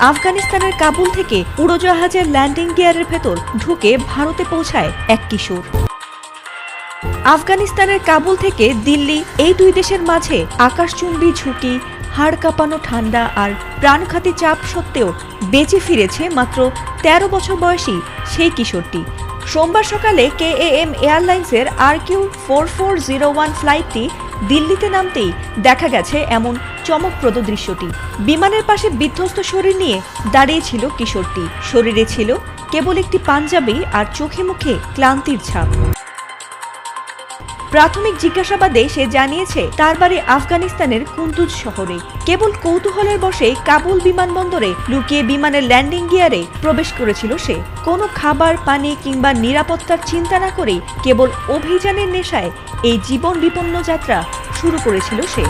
আফগানিস্তানের কাবুল থেকে উড়োজাহাজের ল্যান্ডিং গিয়ারের ভেতর ঢুকে ভারতে পৌঁছায় এক কিশোর। আফগানিস্তানের কাবুল থেকে দিল্লি, এই দুই দেশের মাঝে আকাশচুম্বী ঝুঁকি, হাড় কাঁপানো ঠান্ডা আর প্রাণঘাতী চাপ সত্ত্বেও বেঁচে ফিরেছে মাত্র ১৩ বছর বয়সী সেই কিশোরটি। সোমবার সকালে KAM এয়ারলাইন্সের RQ4401 ফ্লাইটটি দিল্লিতে নামতেই দেখা গেছে এমন চমকপ্রদ দৃশ্যটি। বিমানের পাশে বিধ্বস্ত শরীর নিয়ে দাঁড়িয়েছিল কিশোরটি। শরীরে ছিল কেবল একটি পাঞ্জাবি আর চোখে মুখে ক্লান্তির ছাপ। প্রাথমিক জিজ্ঞাসাবাদে সে জানিয়েছে তার বাড়ি আফগানিস্তানের কুন্দুজ শহরে। কেবল কৌতূহলের বশে কাবুল বিমানবন্দরে লুকিয়ে বিমানের ল্যান্ডিং গিয়ারে প্রবেশ করেছিল সে। কোনো খাবার, পানি কিংবা নিরাপত্তার চিন্তা না করেই কেবল অভিযানের নেশায় এই জীবন বিপন্ন যাত্রা শুরু করেছিল সে।